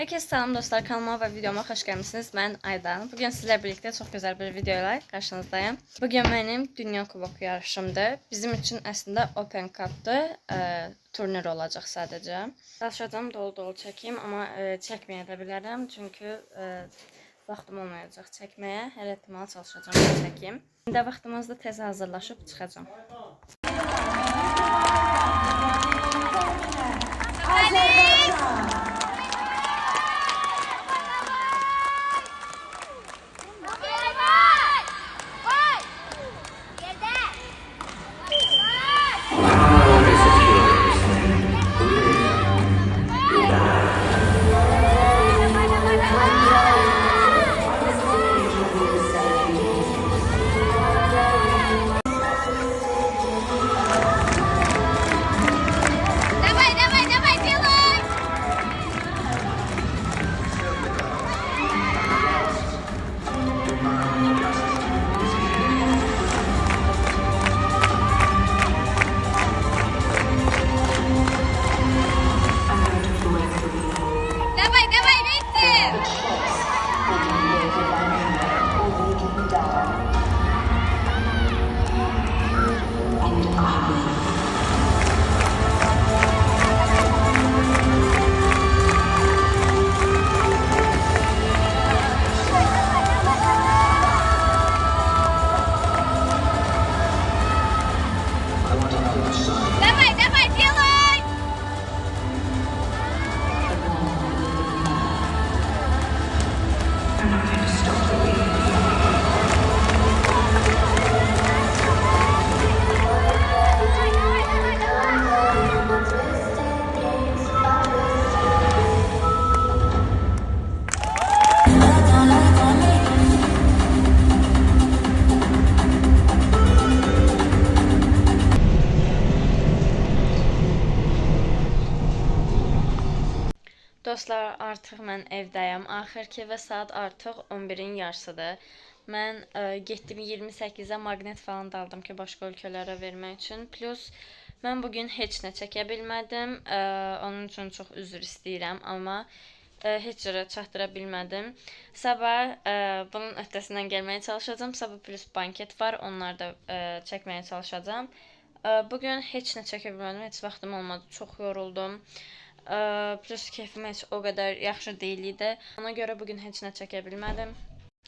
Herkese selam dostlar, kanalıma ve videoma hoş gelmişsiniz. Ben Aydan. Bugün sizlerle birlikte çok güzel bir videoyla karşınızdayım. Bugün benim Dünya Kuboku yarışımdır. Bizim için aslında Open Cup'dır. Turnir olacak sadece. Çalışacağım, dolu çekeyim ama çekmeye de bilirim. Çünkü vaxtım olmayacak çekmeye. Her ihtimal çalışacağım, çekeyim. Şimdi vaxtımızda tez hazırlaşıp çıkacağım. Dostlar, artıq mən evdəyəm. Axırki və saat artıq 11-in yarısıdır. Mən getdim 28-ə maqnet falan da aldım ki, başqa ölkələrə vermək üçün. Plus mən bugün heç nə çəkə bilmədim. Onun üçün çox üzr istəyirəm, amma heç yerə çatdıra bilmədim. Sabah bunun öhdəsindən gəlməyə çalışacağam. Sabah plus banket var, onları da çəkməyə çalışacağam. Bugün heç nə çəkə bilmədim, heç vaxtım olmadı, çox yoruldum. Plus keyfim heç o qədər yaxşı deyil idi. Ona görə bugün heç nə çəkə bilmədim.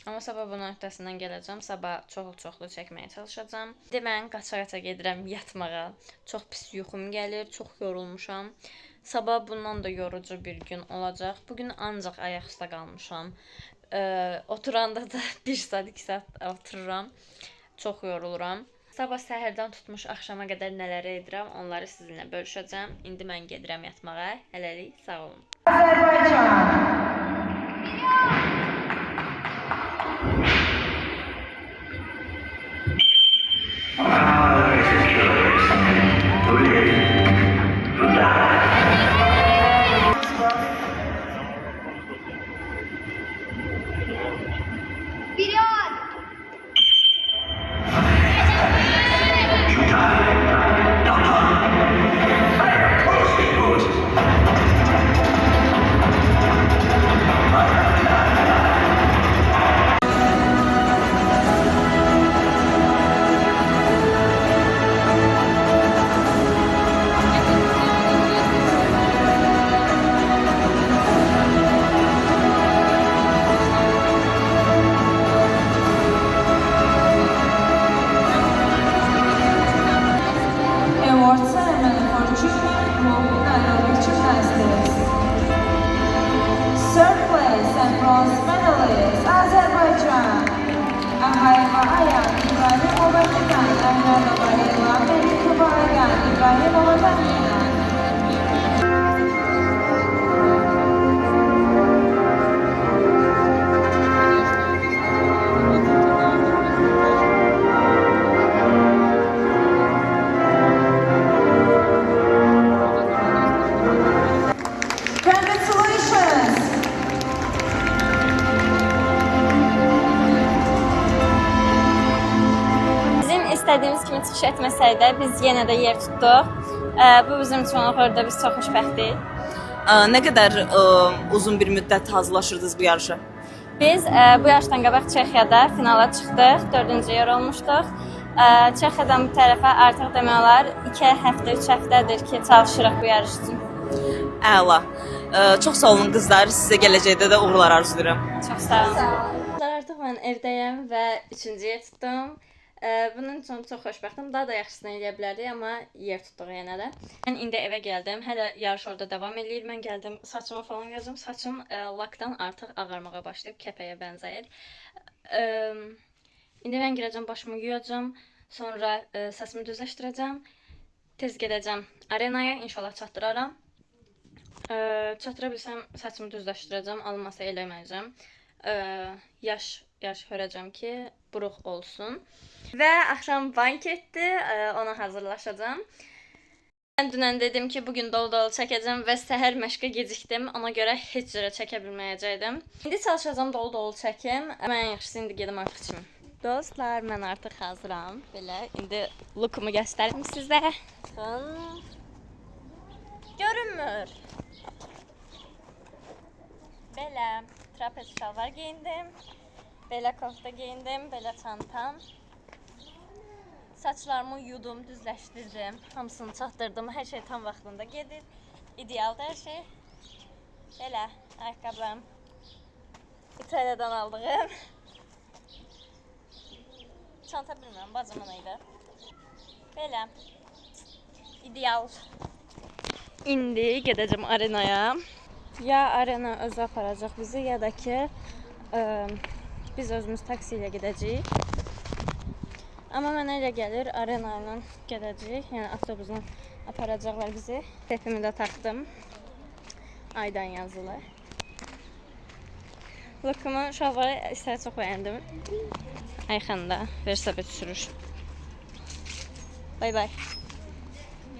Amma sabah bunun öhdəsindən gələcəm. Sabah çoxlu çəkməyə çalışacağım. İndi mən qaça-qaça gedirəm yatmağa. Çox pis yuxum gəlir, çox yorulmuşam. Sabah bundan da yorucu bir gün olacaq. Bugün ancaq ayaq üstə qalmışam. Oturanda da 1 saat, 2 saat otururam. Çox yoruluram. Sabah səhərdən tutmuş axşama qədər nələr edirəm, onları sizinlə bölüşəcəm. İndi mən gedirəm yatmağa. Hələlik sağ olun. istədiyimiz kimi çıxış etməsək də biz yenə də yer tutduq. Bu bizim üçün orada biz çox xoşbəxtik. Nə qədər uzun bir müddət hazırlaşırdınız bu yarışa? Biz bu yaşdan qabaq Çexiyada finala çıxdıq, 4-cü yer olmuşduq. Çexiyadan bu tərəfə artıq demək olar 2 həftə, 3 həftədir ki, çalışırıq bu yarış üçün. Əla. Çox sağ olun qızlar. Sizə gələcəkdə də uğurlar arzulayıram. Çox sağ olun. Artıq mən evdəyəm və 3-cüyə tutdum. Bunun üçün çox xoşbəxtəm. Daha da yaxşısını eləyə bilərdik, amma yer tutduq yenə də. Mən indi evə gəldim. Hələ yarış orada davam eləyir. Mən gəldim, saçımı falan yazdım. Saçım lakdan artıq ağarmağa başlayıb, kəpəyə bənzəyir. İndi mən girəcəm, başımı yuyacam. Sonra saçımı düzləşdirəcəm. Tez gedəcəm arenaya, inşallah çatdıraram. Çatıra bilsəm saçımı düzləşdirəcəm, alınmasa eləməyəcəm. Yaş hörəcəm ki, buruq olsun. Və axşam banketdir, ona hazırlaşacağam. Mən dünən dedim ki, bugün dolu-dolu çəkəcəm və səhər məşqə gecikdim. Ona görə heç cürə çəkə bilməyəcəkdim. İndi çalışacağım dolu-dolu çəkim. Mən yaxşısı indi gedim artıq içim. Dostlar, mən artıq hazıram. Belə, indi lookumu göstərim sizə. Görünmür. Belə trapez şalvar geyindim. Belə kofta geyindim, belə çantam. Saçlarımı yudum, düzləşdirdim. Hamısını çatdırdım. Hər şey tam vaxtında gedir. İdealdır hər şey. Belə ayaqqabım. İtalyadan aldığım. Çanta bilmirəm, bacımın idi. Belə. İdeal. İndi gedəcəm arenaya. Ya arena özü aparacaq bizi, ya da ki biz özümüz taksi ilə gedəcəyik. Amma mənə elə gəlir arena ilə gedəcəyik, yəni avtobusla aparacaqlar bizi. Tepimi də taxdım. Aydan yazılı. Lookumu, şalvarı istəyə çox bəyəndim. Ayxan da Versabet sürür. Bay bay.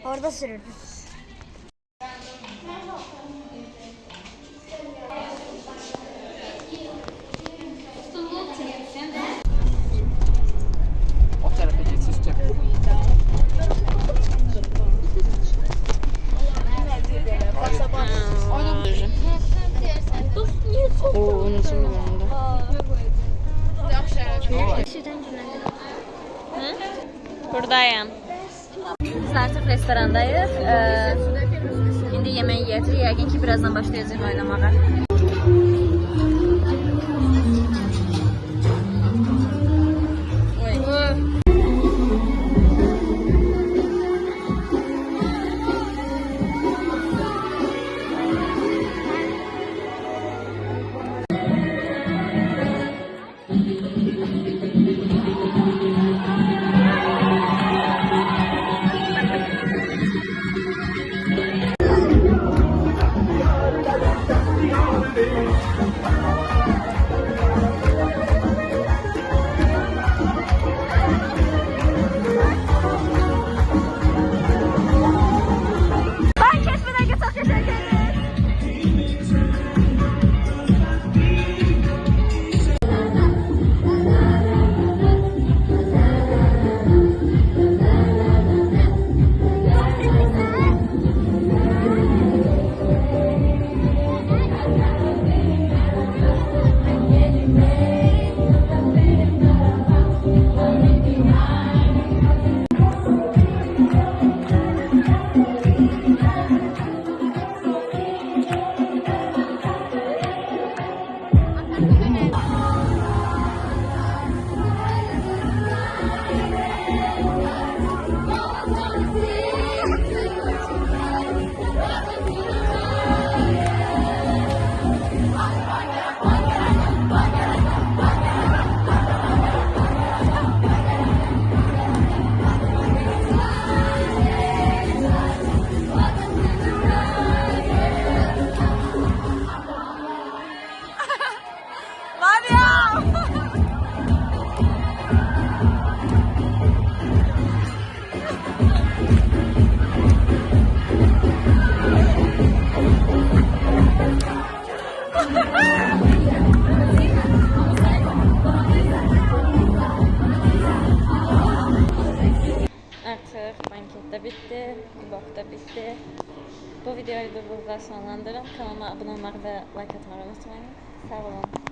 Orada sürürdüm. O tarafa geçeceğim. Oo, nasıl bir anda? Buradayım. Biz artık restorandayız. Şimdi yemeği yedik. Yəqin ki birazdan başlayacağıq oynamağa. Artık banket de bitti, kubak da bitti. Bu videoyu da burada sonlandırın. Kanalıma abone olmayı ve like atmayı unutmayın. Sağ olun.